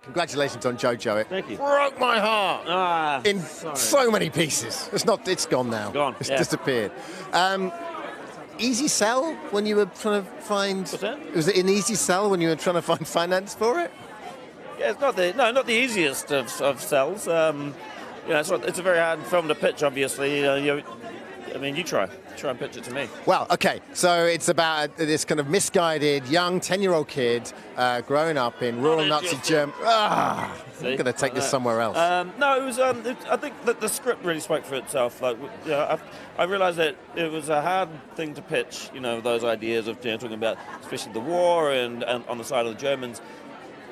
Congratulations on JoJo. It Thank you. broke my heart in so many pieces. It's gone now. Gone. It's yeah. disappeared. Easy sell when you were trying to find... What's that? Was it an easy sell when you were trying to find finance for it? Yeah, it's not the easiest of sells. It's a very hard film to pitch. Obviously, you try and pitch it to me. Well, okay, so it's about this kind of misguided young 10-year-old kid growing up in rural Nazi Germany. I'm going to take this somewhere else. No, it was. I think that the script really spoke for itself. I realised that it was a hard thing to pitch. Those ideas of talking about, especially the war and on the side of the Germans.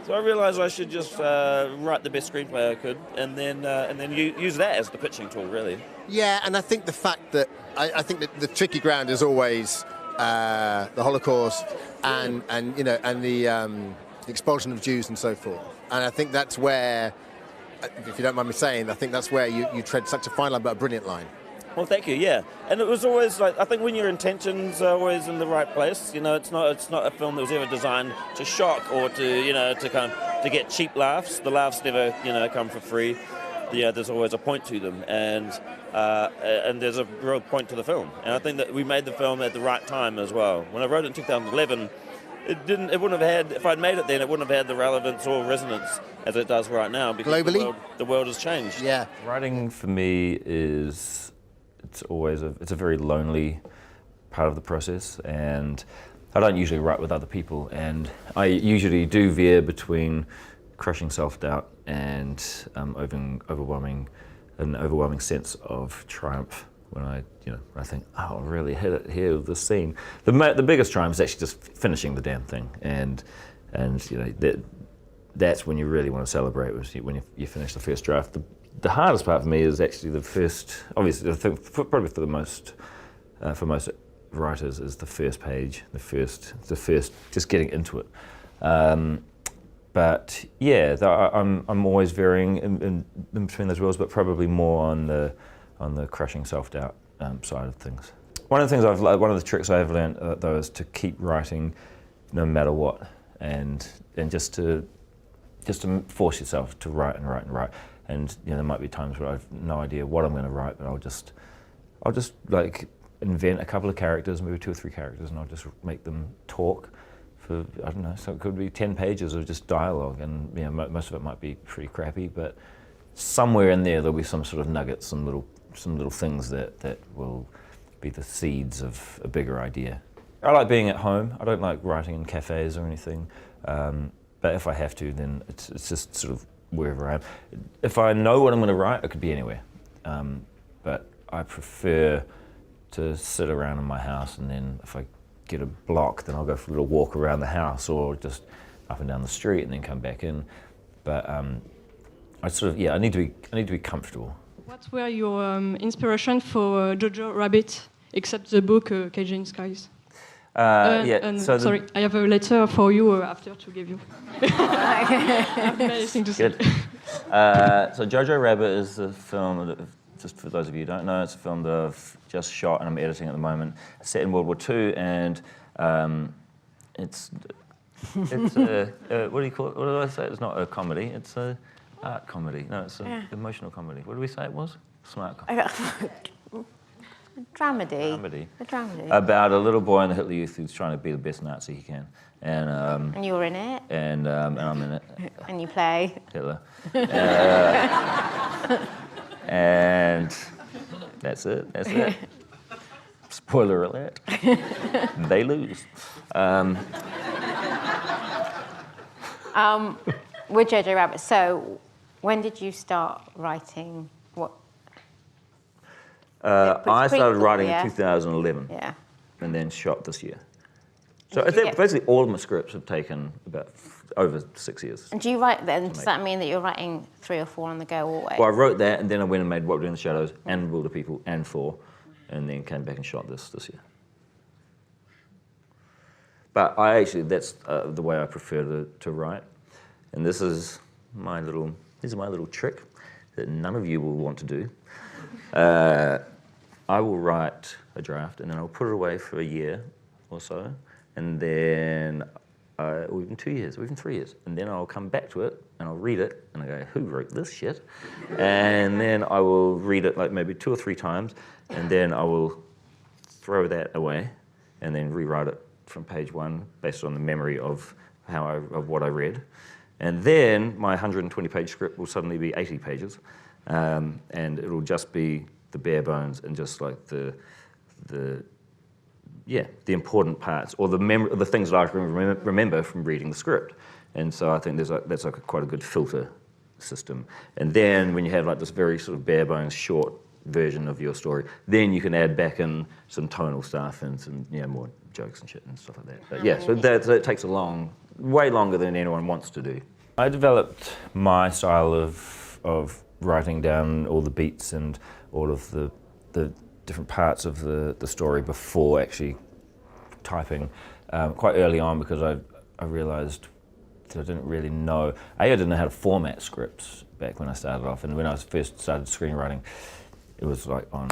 So I realised I should just write the best screenplay I could, and then use that as the pitching tool, really. Yeah, and I think the fact that I think that the tricky ground is always the Holocaust and the expulsion of Jews and so forth. And I think that's where, if you don't mind me saying, I think that's where you tread such a fine line, but a brilliant line. Well, thank you. Yeah, and it was always I think when your intentions are always in the right place, it's not a film that was ever designed to shock or to get cheap laughs. The laughs never come for free. There's always a point to them, and there's a real point to the film. And I think that we made the film at the right time as well. When I wrote it in 2011, it wouldn't have had, if I'd made it then, it wouldn't have had the relevance or resonance as it does right now, because globally the world has changed. Yeah, writing for me it's a very lonely part of the process, and I don't usually write with other people, and I usually do veer between crushing self-doubt and overwhelming sense of triumph when I think, oh, I really hit it here with this scene. The biggest triumph is actually just finishing the damn thing, and that's when you really want to celebrate, when you finish the first draft. The hardest part for me is actually the first. Obviously, I think probably for most writers is the first page, the first just getting into it. But yeah, I'm always varying in between those worlds, but probably more on the crushing self-doubt side of things. One of the tricks I've learned though is to keep writing no matter what, and just to force yourself to write and write and write. And there might be times where I've no idea what I'm going to write, but I'll just invent a couple of characters, maybe 2 or 3 characters, and I'll just make them talk for, I don't know, so it could be 10 pages of just dialogue, and most of it might be pretty crappy, but somewhere in there'll be some sort of nuggets, some little things that will be the seeds of a bigger idea. I like being at home. I don't like writing in cafes or anything, but if I have to, then it's just sort of wherever I am. If I know what I'm going to write, it could be anywhere. But I prefer to sit around in my house, and then if I get a block, then I'll go for a little walk around the house or just up and down the street and then come back in. But I need to be comfortable. What were your inspiration for Jojo Rabbit, except the book Cajun Skies? Sorry, I have a letter for you after to give you. I have anything to say. Good. So Jojo Rabbit is a film that, just for those of you who don't know, it's a film that I've just shot and I'm editing at the moment. It's set in World War II, and it's what do you call it? What did I say? It's not a comedy. It's a art comedy. No, it's an emotional comedy. What did we say it was? Smart comedy. Dramedy. A dramedy. About a little boy in the Hitler Youth who's trying to be the best Nazi he can. And you're in it. And I'm in it. And you play Hitler. And that's it. Spoiler alert. They lose. With Jojo Rabbit. So, when did you start writing? What? I started writing in 2011. Yeah. And then shot this year. So basically all of my scripts have taken about over 6 years. And do you write then? Does that mean that you're writing 3 or 4 on the go always? Well, I wrote that, and then I went and made What We Do in the Shadows and Wilder People and Thor, and then came back and shot this year. But that's the way I prefer to write. And this is my little trick that none of you will want to do. I will write a draft, and then I'll put it away for a year or so, and then or even 2 years, or even 3 years, and then I'll come back to it and I'll read it and I go, who wrote this shit? And then I will read it like maybe 2 or 3 times, and then I will throw that away and then rewrite it from page 1 based on the memory of what I read. And then my 120-page script will suddenly be 80 pages, and it'll just be the bare bones and just like the important parts, or the things that I can remember from reading the script. And so I think that's quite a good filter system. And then when you have like this very sort of bare bones short version of your story, then you can add back in some tonal stuff and some more jokes and shit and stuff like that. But yeah, so that takes way longer than anyone wants to do. I developed my style of writing down all the beats and all of the different parts of the story before actually typing quite early on, because I realised that I didn't really know. I didn't know how to format scripts back when I started off, and when I first started screenwriting, it was like on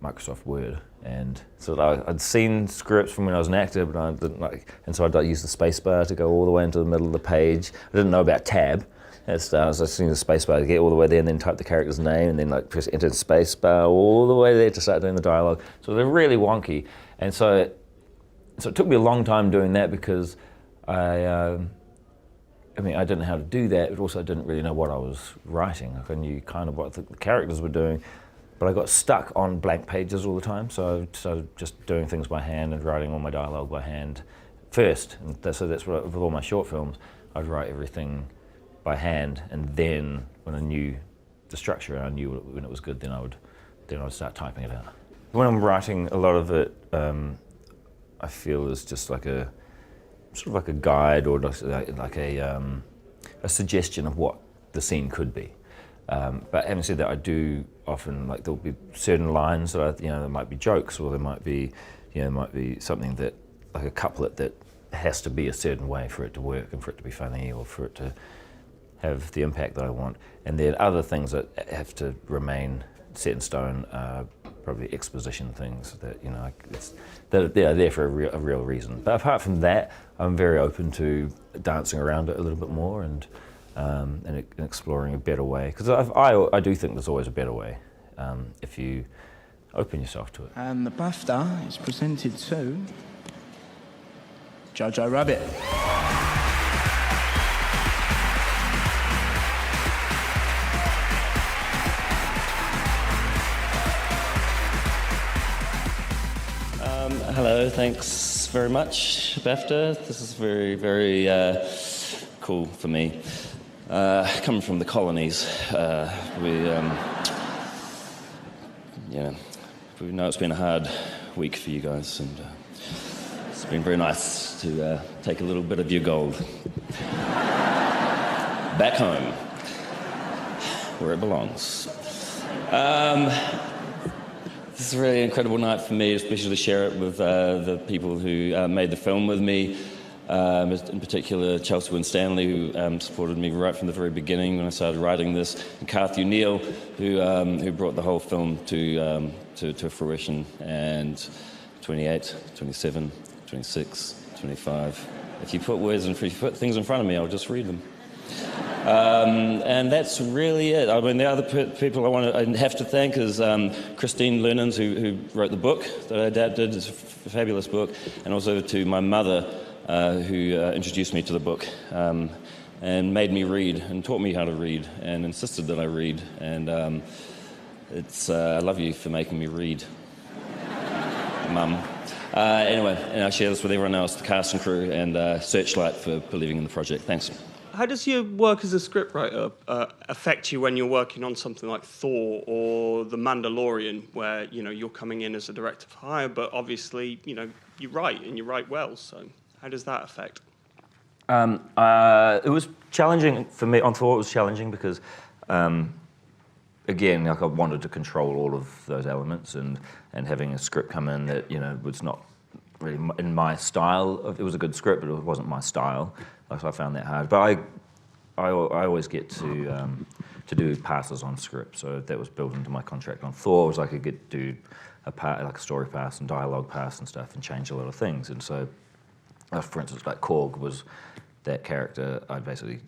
Microsoft Word, and so I'd seen scripts from when I was an actor, but I didn't and so I'd use the spacebar to go all the way into the middle of the page. I didn't know about tab. So I was using the spacebar to get all the way there, and then type the character's name, and then press enter the spacebar all the way there to start doing the dialogue. So they're really wonky, and so it took me a long time doing that, because I didn't know how to do that, but also I didn't really know what I was writing. I knew kind of what the characters were doing, but I got stuck on blank pages all the time, so I started just doing things by hand and writing all my dialogue by hand first. And so that's what, with all my short films, I'd write everything by hand, and then when I knew the structure and I knew when it was good, then I would start typing it out. When I'm writing, a lot of it I feel is just like a sort of like a guide, or like a suggestion of what the scene could be. But having said that, I do often, there'll be certain lines that there might be jokes, or there might be something that, like a couplet that has to be a certain way for it to work and for it to be funny, or for it to have the impact that I want. And then other things that have to remain set in stone are probably exposition things that they're there for a real reason. But apart from that, I'm very open to dancing around it a little bit more and exploring a better way, because I do think there's always a better way if you open yourself to it. And the BAFTA is presented to JoJo Rabbit. Hello, thanks very much, BAFTA. This is very, very cool for me. Coming from the colonies, we know it's been a hard week for you guys, and it's been very nice to take a little bit of your gold back home, where it belongs. This is a really incredible night for me, especially to share it with the people who made the film with me. In particular, Chelsea and Stanley, who supported me right from the very beginning when I started writing this, and Carthy O'Neill, who brought the whole film to fruition. And 28, 27, 26, 25. If you put things in front of me, I'll just read them. And that's really it. I mean, the other people I have to thank is Christine Lernens, who wrote the book that I adapted. It's a fabulous book. And also to my mother, who introduced me to the book and made me read and taught me how to read and insisted that I read. And I love you for making me read, Mum. Anyway, and I share this with everyone else, the cast and crew, and Searchlight for believing in the project. Thanks. How does your work as a scriptwriter affect you when you're working on something like Thor or The Mandalorian, where you're coming in as a director for hire, but obviously you write and you write well. So how does that affect? It was challenging for me on Thor. It was challenging because, again, I wanted to control all of those elements, and having a script come in that was not really in my style. It was a good script, but it wasn't my style. So I found that hard. But I always get to do passes on script, so that was built into my contract on Thor. Was I could do a story pass and dialogue pass and stuff, and change a lot of things. And so For instance, like Korg was that character. I basically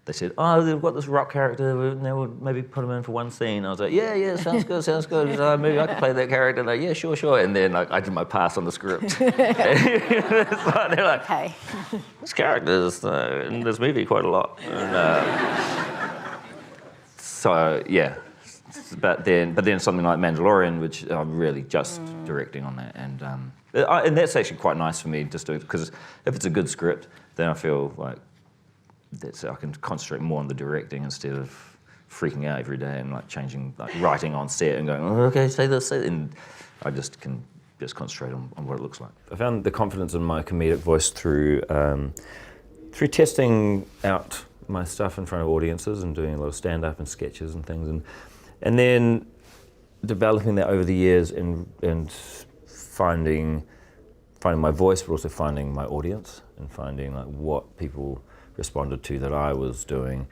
they said, oh, they've got this rock character, now we'll maybe put him in for one scene. I was like, yeah, sounds good. Maybe I can play that character. Like, yeah, sure. And then I did my pass on the script. They're like, Okay. this character is in this movie quite a lot. And, so yeah, but then something like Mandalorian, which I'm really just directing on that, and that's actually quite nice for me just to, because if it's a good script, then I feel like I can concentrate more on the directing instead of freaking out every day and like changing, like writing on set and going, oh, okay, say this, and I just can concentrate on what it looks like. I found the confidence in my comedic voice through testing out my stuff in front of audiences and doing a lot of stand-up and sketches and things, and then developing that over the years and finding my voice, but also finding my audience and finding like what people responded to that I was doing,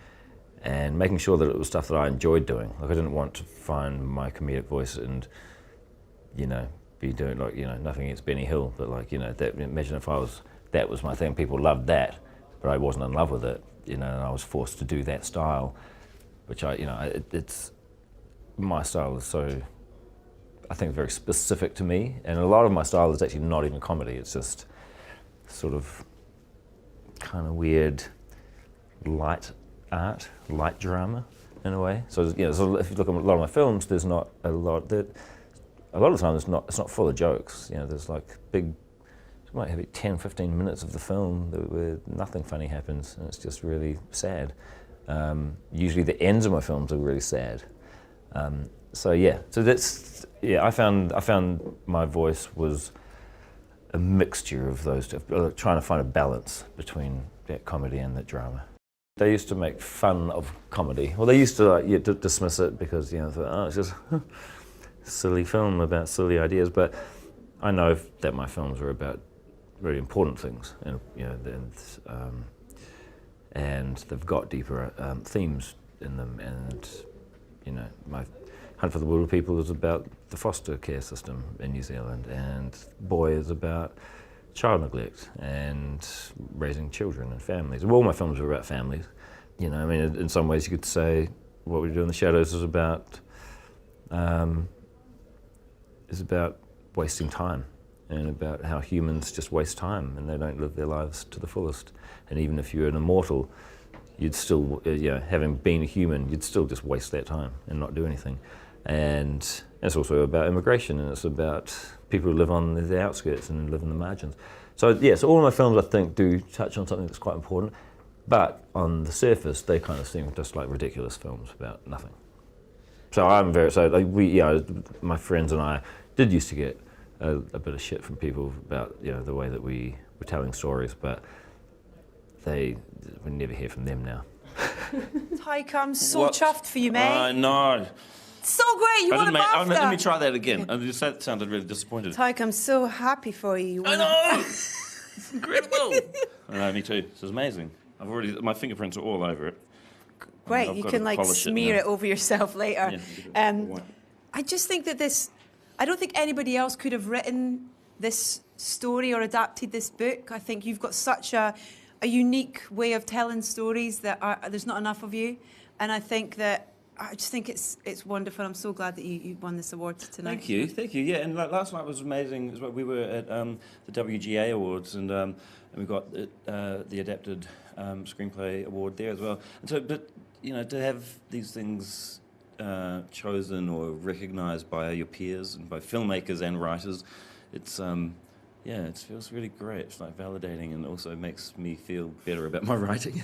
and making sure that it was stuff that I enjoyed doing. Like I didn't want to find my comedic voice and, be doing like, nothing against Benny Hill, but like, imagine if that was my thing. People loved that, but I wasn't in love with it, and I was forced to do that style, which it's my style is so, I think, very specific to me, and a lot of my style is actually not even comedy. It's just sort of kind of weird light art, light drama in a way. So so if you look at a lot of my films, there's not a lot that. A lot of the time it's not full of jokes. There's like big. You might have 10, 15 minutes of the film where nothing funny happens, and it's just really sad. Usually the ends of my films are really sad. So that's I found my voice was a mixture of those two, trying to find a balance between that comedy and that drama. They used to make fun of comedy. Well, they used to dismiss it because it's just a silly film about silly ideas. But I know that my films are about really important things, and they've got deeper themes in them. And my Hunt for the Wilder People is about the foster care system in New Zealand, and Boy is about child neglect and raising children and families. All my films are about families. In some ways you could say What We Do in the Shadows is about wasting time, and about how humans just waste time and they don't live their lives to the fullest. And even if you're an immortal, you'd still, having been a human, you'd still just waste that time and not do anything. And it's also about immigration, and it's about people who live on the outskirts and live in the margins. So all of my films, I think, do touch on something that's quite important, but on the surface, they kind of seem just like ridiculous films about nothing. So my friends and I did used to get a bit of shit from people about the way that we were telling stories, but we never hear from them now. Taika, I'm so chuffed for you, mate. I know. So great, you won a BAFTA. Let me try that again. That sounded really disappointed. Taika, I'm so happy for you. I know! It's incredible! I know, me too. This is amazing. My fingerprints are all over it. Great, you can smear it over yourself later. Yeah, I just think that I don't think anybody else could have written this story or adapted this book. I think you've got such a unique way of telling stories that there's not enough of you. And I just think it's wonderful. I'm so glad that you won this award tonight. Thank you. Yeah, and last night was amazing. We were at the WGA Awards, and we got the adapted screenplay award there as well. And so, but to have these things chosen or recognised by your peers and by filmmakers and writers, it feels really great. It's like validating, and also makes me feel better about my writing.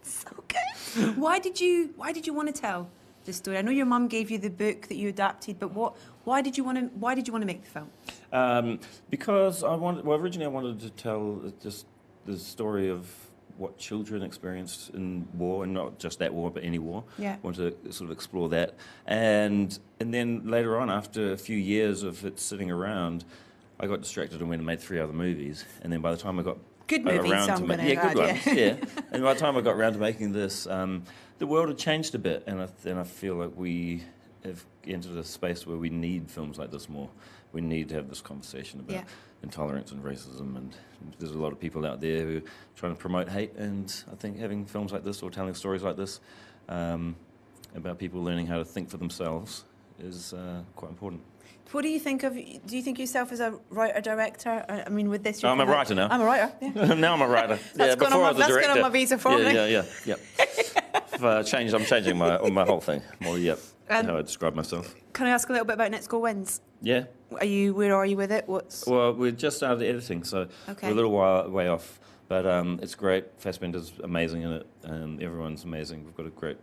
So good. Why did you want to tell this story? I know your mum gave you the book that you adapted, but why did you want to make the film? Because originally I wanted to tell just the story of what children experienced in war, and not just that war, but any war. Yeah. I wanted to sort of explore that, and then later on, after a few years of it sitting around, I got distracted and went and made 3 other movies, and then by the time I got good movies, around to good ones, yeah. And by the time I got around to making this, the world had changed a bit, and I feel like we have entered a space where we need films like this more, we need to have this conversation about intolerance and racism, and there's a lot of people out there who are trying to promote hate, and I think having films like this or telling stories like this about people learning how to think for themselves is quite important. What do you think of? Do you think yourself as a writer-director? I mean, with this, I'm a writer now. I'm a writer. Yeah. Now I'm a writer. Before I was a director. That's gone on my visa for me. Yeah. I'm changing my whole thing. Well, how I describe myself. Can I ask a little bit about Let's Go Wins? Yeah. Where are you with it? Well, we're just out of the editing, so we're a little way off. But it's great. Fassbender's amazing in it, and everyone's amazing. We've got a great.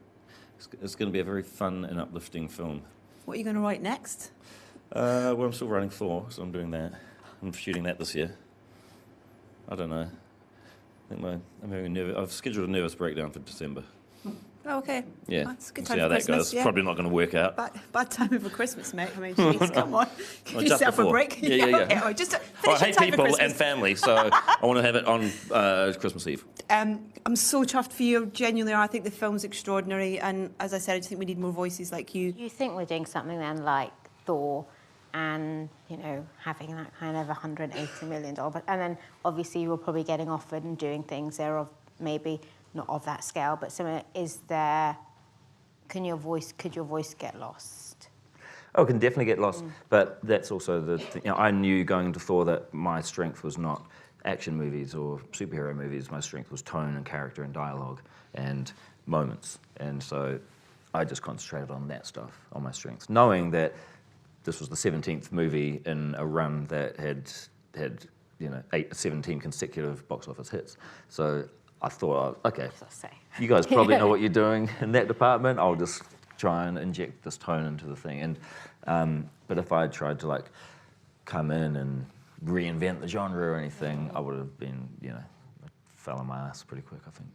It's going to be a very fun and uplifting film. What are you going to write next? Well, I'm still writing Thor, so I'm doing that. I'm shooting that this year. I don't know. I think I've scheduled a nervous breakdown for December. Oh, okay. Yeah. That's a good see time how for that Christmas. goes. Probably not going to work out. Bad time for Christmas, mate. I mean, geez, come on. Give yourself a break. Yeah. Okay, just finish I hate people and family, so I want to have it on Christmas Eve. I'm so chuffed for you. Genuinely, I think the film's extraordinary, and as I said, I just think we need more voices like you. Do you think we're doing something then like Thor, and having that kind of $180 million, and then obviously you're probably getting offered and doing things there of maybe not of that scale, but similar. Could your voice get lost? Oh, it can definitely get lost, but that's also the thing. I knew going into Thor that my strength was not action movies or superhero movies. My strength was tone and character and dialogue and moments, and so I just concentrated on that stuff, on my strengths, knowing that this was the 17th movie in a run that had 17 consecutive box office hits. So I thought, okay, you guys probably know what you're doing in that department. I'll just try and inject this tone into the thing. And but if I had tried to come in and reinvent the genre or anything, I would have been, fell on my ass pretty quick, I think.